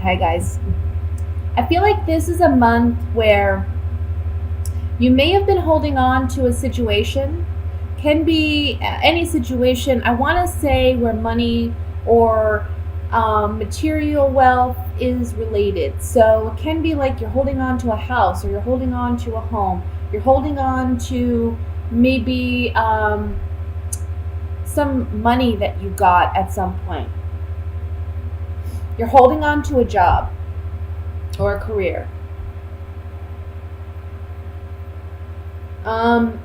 Okay, guys. I feel like this is a month where you may have been holding on to a situation. Can be any situation. I want to say where money or material wealth is related. So it can be like you're holding on to a house, or you're holding on to a home. You're holding on to maybe some money that you got at some point. You're holding on to a job or a career. Um,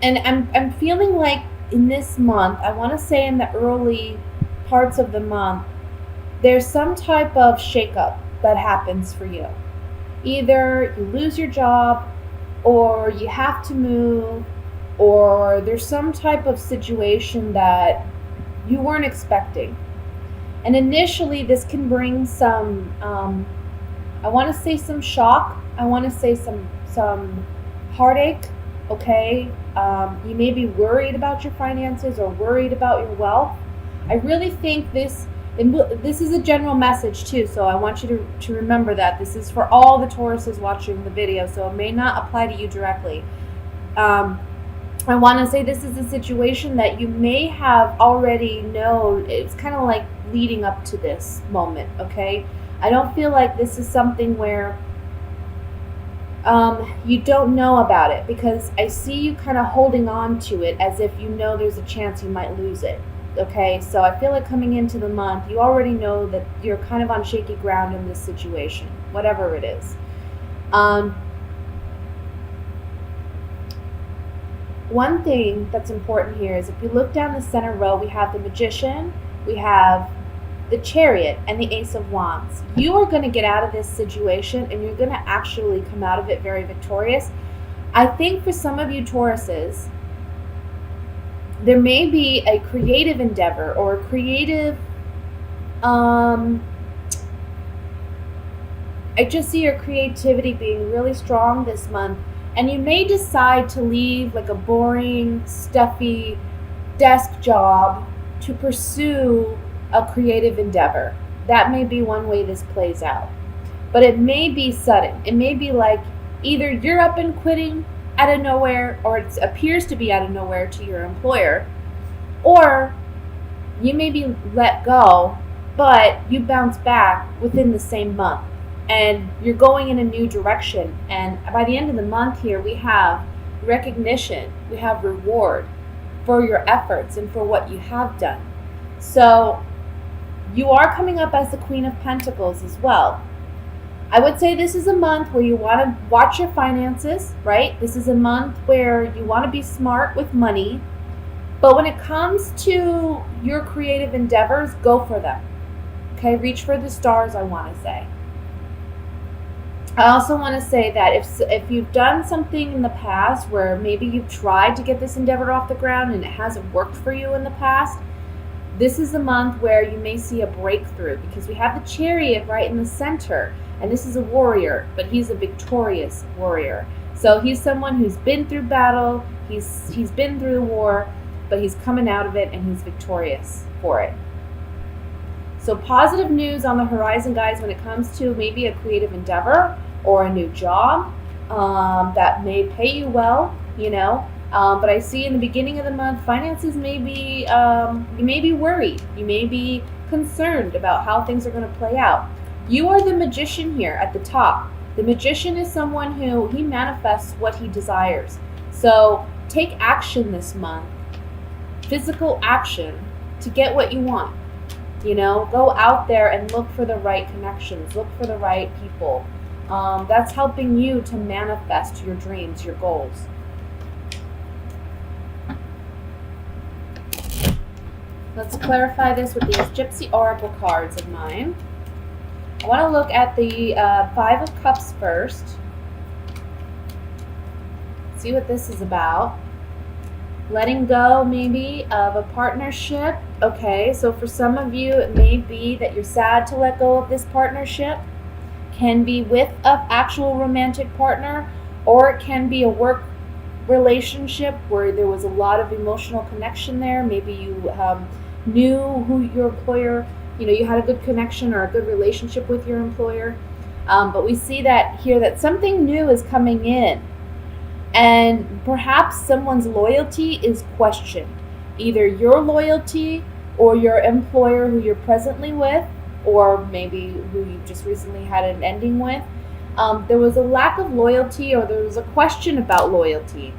and I'm feeling like in this month, I want to say in the early parts of the month, there's some type of shakeup that happens for you. Either you lose your job, or you have to move, or there's some type of situation that you weren't expecting. And initially, this can bring some, I want to say some shock. I want to say some heartache. Okay, you may be worried about your finances or worried about your wealth. I really think this. And this is a general message too, so I want you to remember that this is for all the Tauruses watching the video, so it may not apply to you directly. I want to say this is a situation that you may have already known. It's kind of like leading up to this moment, okay? I don't feel like this is something where you don't know about it, because I see you kind of holding on to it as if you know there's a chance you might lose it. Okay, so I feel like coming into the month, you already know that you're kind of on shaky ground in this situation, whatever it is. One thing that's important here is if you look down the center row, we have the Magician, we have the Chariot, and the Ace of Wands. You are going to get out of this situation, and you're going to actually come out of it very victorious. I think for some of you Tauruses, there may be a creative endeavor or a creative, I just see your creativity being really strong this month. And you may decide to leave like a boring, stuffy desk job to pursue a creative endeavor. That may be one way this plays out. But it may be sudden. It may be like either you're up and quitting out of nowhere, or it appears to be out of nowhere to your employer, or you may be let go, but you bounce back within the same month, and you're going in a new direction. And by the end of the month here, we have recognition, we have reward for your efforts and for what you have done. So you are coming up as the Queen of Pentacles as well. I would say this is a month where you want to watch your finances, right? This is a month where you want to be smart with money. But when it comes to your creative endeavors, go for them. Okay, reach for the stars, I want to say. I also want to say that if you've done something in the past where maybe you've tried to get this endeavor off the ground and it hasn't worked for you in the past, this is a month where you may see a breakthrough, because we have the Chariot right in the center. And this is a warrior, but he's a victorious warrior. So he's someone who's been through battle, he's been through the war, but he's coming out of it and he's victorious for it. So positive news on the horizon, guys, when it comes to maybe a creative endeavor or a new job that may pay you well, you know. But I see in the beginning of the month, finances may be, you may be worried. You may be concerned about how things are going to play out. You are the Magician here at the top. The Magician is someone who he manifests what he desires. So take action this month, physical action, to get what you want. You know, go out there and look for the right connections, look for the right people. That's helping you to manifest your dreams, your goals. Let's clarify this with these Gypsy Oracle cards of mine. I want to look at the Five of Cups first. See what this is about. Letting go, maybe, of a partnership. Okay, so for some of you, it may be that you're sad to let go of this partnership. Can be with an actual romantic partner, or it can be a work relationship where there was a lot of emotional connection there. Maybe you knew who your employer you had a good connection or a good relationship with your employer. But we see that here that something new is coming in, and perhaps someone's loyalty is questioned. Either your loyalty or your employer who you're presently with, or maybe who you just recently had an ending with. There was a lack of loyalty, or there was a question about loyalty.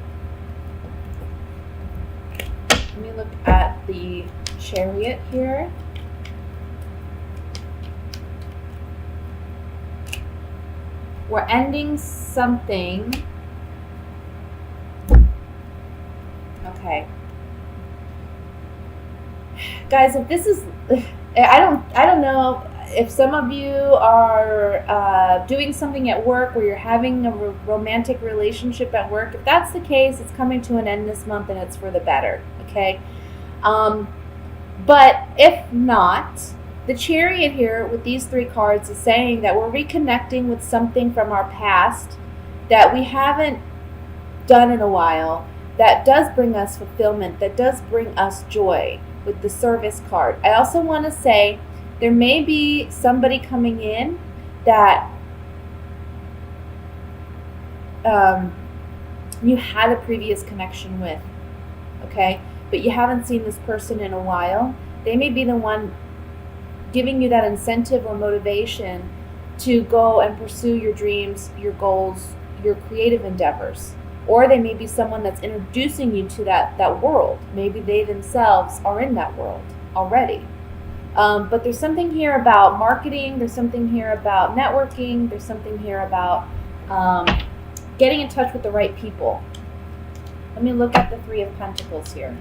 Let me look at the Chariot here. We're ending something. Okay. Guys, if this is, I don't know if some of you are doing something at work, or you're having a romantic relationship at work. If that's the case, it's coming to an end this month, and it's for the better. Okay. But if not, the Chariot here with these 3 cards is saying that we're reconnecting with something from our past that we haven't done in a while, that does bring us fulfillment, that does bring us joy with the Service card. I also want to say there may be somebody coming in that you had a previous connection with, okay? But you haven't seen this person in a while. They may be the one giving you that incentive or motivation to go and pursue your dreams, your goals, your creative endeavors. Or they may be someone that's introducing you to that world. Maybe they themselves are in that world already. But there's something here about marketing. There's something here about networking. There's something here about getting in touch with the right people. Let me look at the 3 of Pentacles here.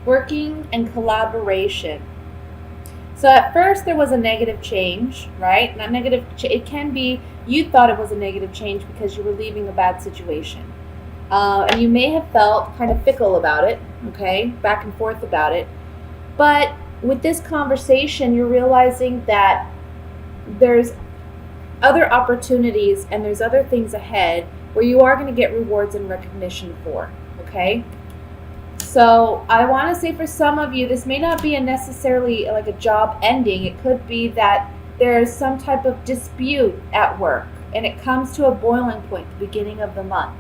Working and collaboration. So at first there was a negative change, right? Not negative. It can be you thought it was a negative change because you were leaving a bad situation, and you may have felt kind of fickle about it, okay, back and forth about it. But with this conversation, you're realizing that there's other opportunities and there's other things ahead where you are going to get rewards and recognition for, okay? So I want to say for some of you, this may not be necessarily like a job ending. It could be that there's some type of dispute at work and it comes to a boiling point at the beginning of the month.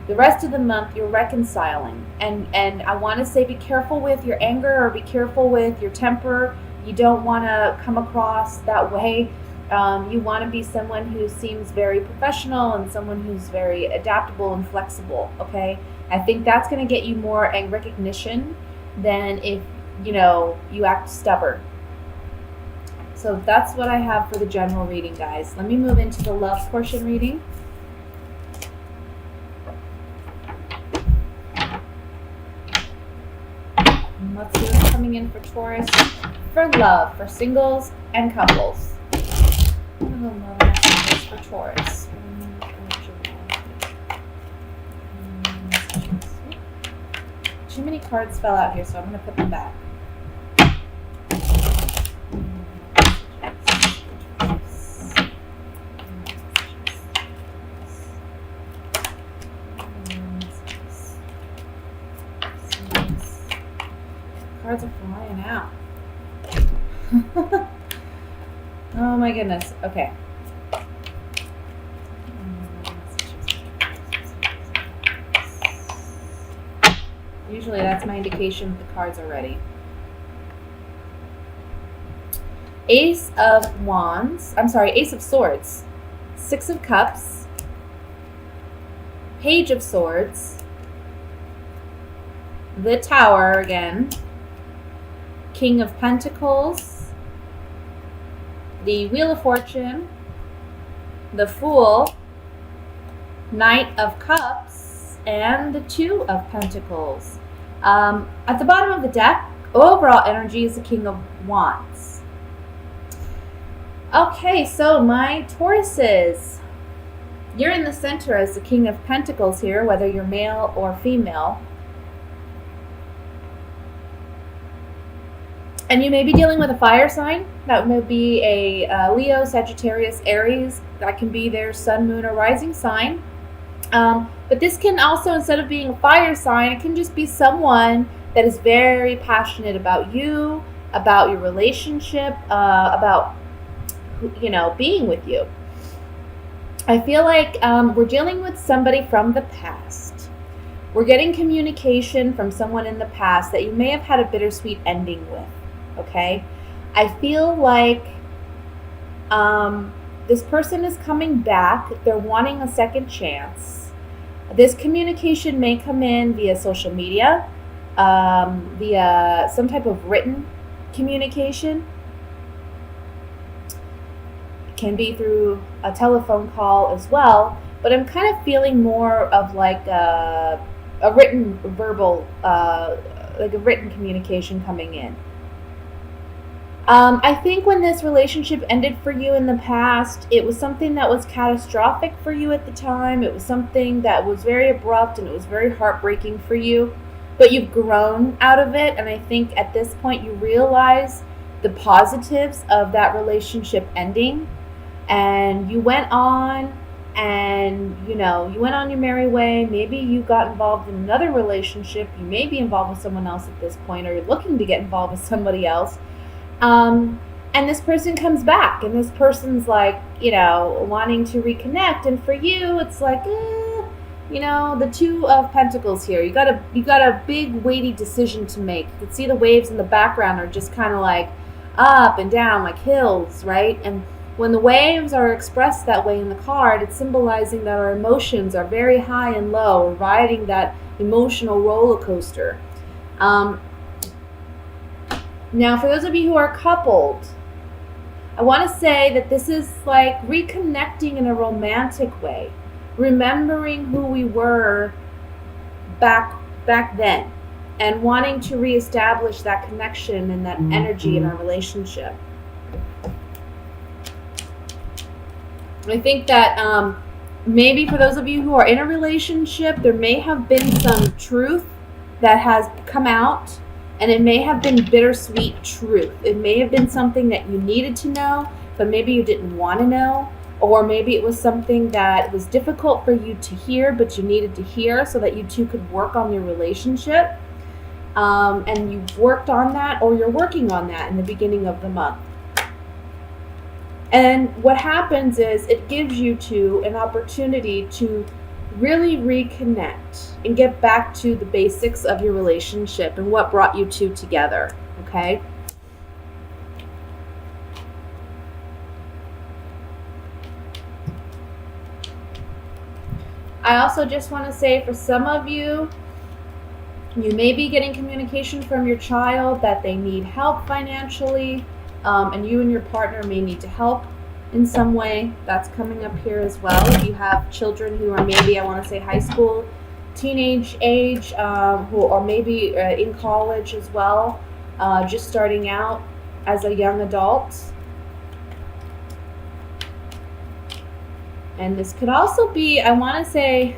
The rest of the month you're reconciling. And I want to say be careful with your anger, or be careful with your temper. You don't want to come across that way. You want to be someone who seems very professional and someone who's very adaptable and flexible, okay? I think that's going to get you more recognition than if, you act stubborn. So that's what I have for the general reading, guys. Let me move into the love portion reading. And let's see what's coming in for Taurus for love, for singles and couples. Love messages for Taurus. Too many cards fell out here, so I'm going to put them back. Cards are flying out. Oh my goodness. Okay. Usually that's my indication that the cards are ready. Ace of Wands. I'm sorry, Ace of Swords. 6 of Cups. Page of Swords. The Tower again. King of Pentacles. The Wheel of Fortune. The Fool. Knight of Cups. And the 2 of Pentacles. At the bottom of the deck, overall energy is the King of Wands. Okay, so my Tauruses, you're in the center as the King of Pentacles here, whether you're male or female. And you may be dealing with a fire sign. That may be a Leo, Sagittarius, Aries. That can be their sun, moon, or rising sign. But this can also, instead of being a fire sign, it can just be someone that is very passionate about you, about your relationship, about being with you. I feel like we're dealing with somebody from the past. We're getting communication from someone in the past that you may have had a bittersweet ending with. Okay, I feel like this person is coming back. They're wanting a second chance. This communication may come in via social media, via some type of written communication. It can be through a telephone call as well, but I'm kind of feeling more of like a written verbal, like a written communication coming in. I think when this relationship ended for you in the past, it was something that was catastrophic for you at the time. It was something that was very abrupt and it was very heartbreaking for you. But you've grown out of it, and I think at this point you realize the positives of that relationship ending. And you went on and you went on your merry way. Maybe you got involved in another relationship. You may be involved with someone else at this point, or you're looking to get involved with somebody else. And this person comes back, and this person's like, wanting to reconnect. And for you, it's like, the Two of Pentacles here. You got a big weighty decision to make. You can see the waves in the background are just kind of like up and down, like hills, right? And when the waves are expressed that way in the card, it's symbolizing that our emotions are very high and low. We're riding that emotional roller coaster. Now, for those of you who are coupled, I want to say that this is like reconnecting in a romantic way, remembering who we were back then, and wanting to reestablish that connection and that energy in our relationship. I think that maybe for those of you who are in a relationship, there may have been some truth that has come out. And it may have been bittersweet truth. It may have been something that you needed to know, but maybe you didn't want to know. Or maybe it was something that was difficult for you to hear, but you needed to hear so that you two could work on your relationship. And you've worked on that, or you're working on that in the beginning of the month. And what happens is it gives you two an opportunity to really reconnect and get back to the basics of your relationship and what brought you two together, okay? I also just want to say, for some of you, you may be getting communication from your child that they need help financially, and you and your partner may need to help in some way. That's coming up here as well. If you have children who are maybe, I want to say, high school, teenage age, who are maybe in college as well, just starting out as a young adult. And this could also be, I want to say,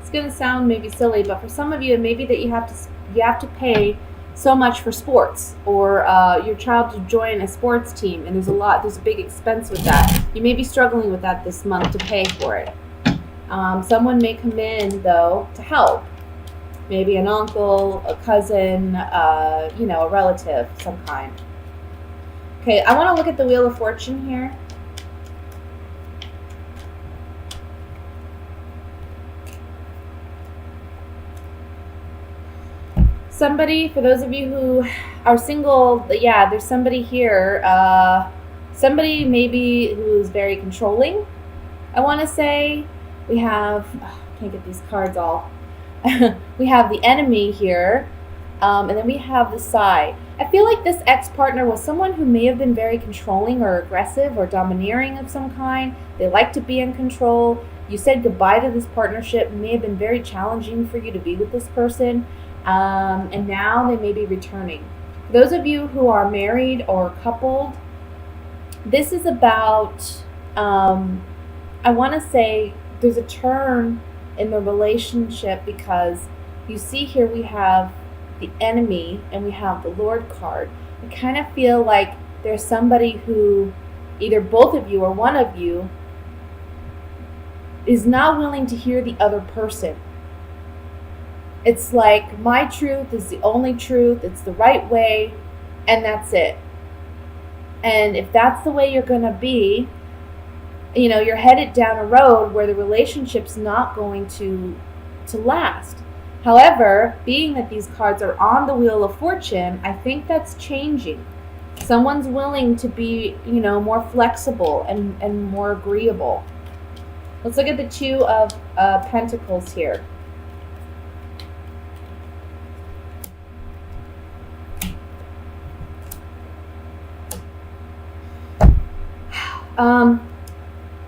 it's going to sound maybe silly, but for some of you, it may be that you have to pay so much for sports, or your child to join a sports team, and there's a big expense with that. You may be struggling with that this month to pay for it. Someone may come in though to help, maybe an uncle, a cousin, a relative of some kind. Okay, I want to look at the Wheel of Fortune here. Somebody, for those of you who are single, yeah, there's somebody here. Somebody maybe who's very controlling, I want to say. We have, I can't get these cards all. We have the Enemy here, and then we have the Side. I feel like this ex-partner was someone who may have been very controlling or aggressive or domineering of some kind. They like to be in control. You said goodbye to this partnership. It may have been very challenging for you to be with this person. And now they may be returning. For those of you who are married or coupled, this is about, I want to say, there's a turn in the relationship, because you see here we have the Enemy and we have the Lord card. I kind of feel like there's somebody who, either both of you or one of you, is not willing to hear the other person. It's like, my truth is the only truth, it's the right way, and that's it. And if that's the way you're going to be, you're headed down a road where the relationship's not going to last. However, being that these cards are on the Wheel of Fortune, I think that's changing. Someone's willing to be, more flexible and more agreeable. Let's look at the Two of Pentacles here.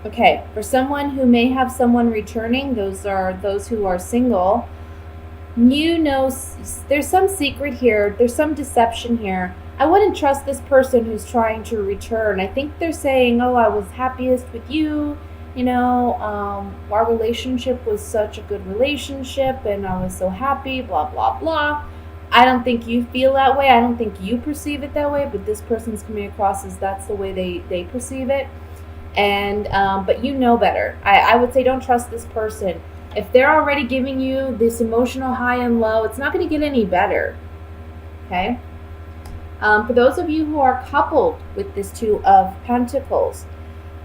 Okay, for someone who may have someone returning, those are those who are single. There's some secret here, there's some deception here. I wouldn't trust this person who's trying to return. I think they're saying, oh, I was happiest with you, our relationship was such a good relationship and I was so happy, blah, blah, blah. I don't think you feel that way. I don't think you perceive it that way, but this person's coming across as that's the way they perceive it. And but you know better. I would say don't trust this person. If they're already giving you this emotional high and low, it's not going to get any better. Okay? For those of you who are coupled with this Two of Pentacles,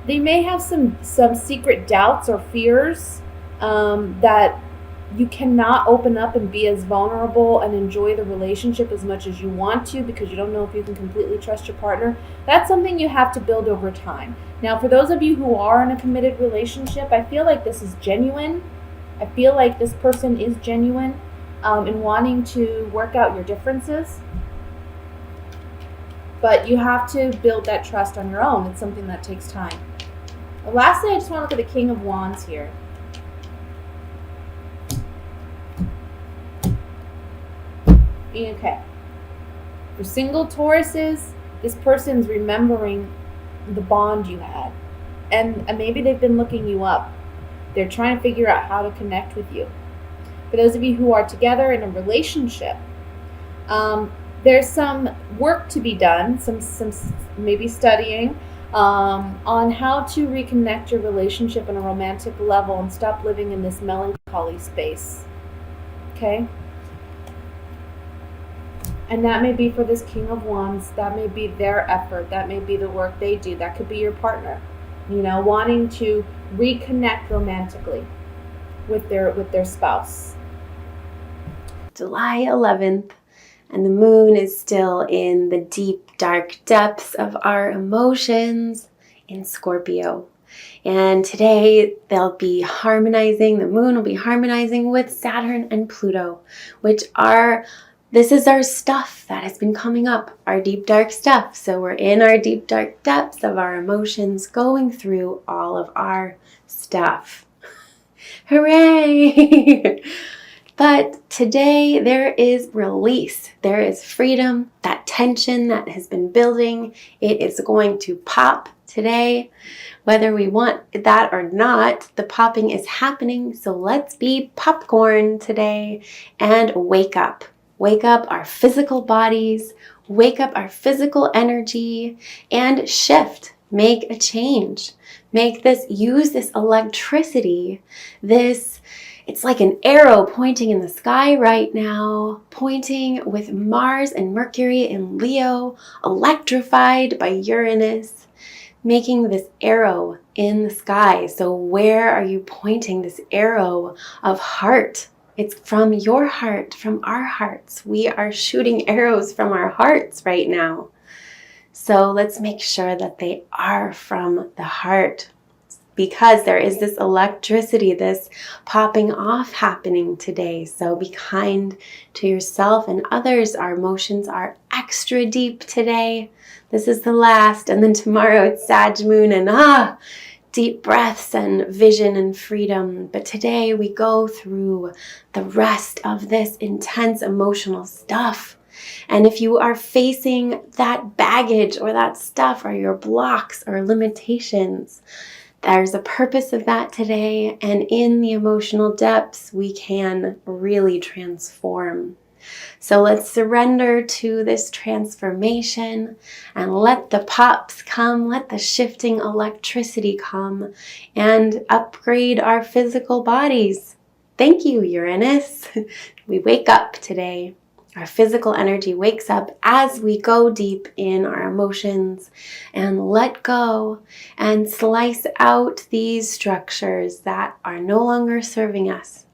they may have some secret doubts or fears that you cannot open up and be as vulnerable and enjoy the relationship as much as you want to because you don't know if you can completely trust your partner. That's something you have to build over time. Now, for those of you who are in a committed relationship, I feel like this is genuine. I feel like this person is genuine in wanting to work out your differences. But you have to build that trust on your own. It's something that takes time. Lastly, I just want to look at the King of Wands here. Okay. For single Tauruses, this person's remembering the bond you had. And maybe they've been looking you up. They're trying to figure out how to connect with you. For those of you who are together in a relationship, there's some work to be done, some maybe studying on how to reconnect your relationship on a romantic level and stop living in this melancholy space. Okay? And that may be for this King of Wands. That may be their effort. That may be the work they do. That could be your partner, wanting to reconnect romantically with their spouse. July 11th, and the moon is still in the deep, dark depths of our emotions in Scorpio. And today they'll be harmonizing, the moon will be harmonizing with Saturn and Pluto, this is our stuff that has been coming up, our deep, dark stuff. So we're in our deep, dark depths of our emotions, going through all of our stuff. Hooray! But today there is release. There is freedom. That tension that has been building, it is going to pop today. Whether we want that or not, the popping is happening. So let's be popcorn today and wake up. Wake up our physical bodies, wake up our physical energy, and shift. Make a change. Use this electricity, it's like an arrow pointing in the sky right now, pointing with Mars and Mercury in Leo, electrified by Uranus, making this arrow in the sky. So where are you pointing this arrow of heart? It's from your heart, from our hearts. We are shooting arrows from our hearts right now. So let's make sure that they are from the heart, because there is this electricity, this popping off happening today. So be kind to yourself and others. Our emotions are extra deep today. This is the last, and then tomorrow it's Sag Moon and deep breaths and vision and freedom. But today we go through the rest of this intense emotional stuff. And if you are facing that baggage or that stuff or your blocks or limitations, there's a purpose of that today. And in the emotional depths, we can really transform. So let's surrender to this transformation and let the pops come, let the shifting electricity come and upgrade our physical bodies. Thank you, Uranus. We wake up today. Our physical energy wakes up as we go deep in our emotions and let go and slice out these structures that are no longer serving us.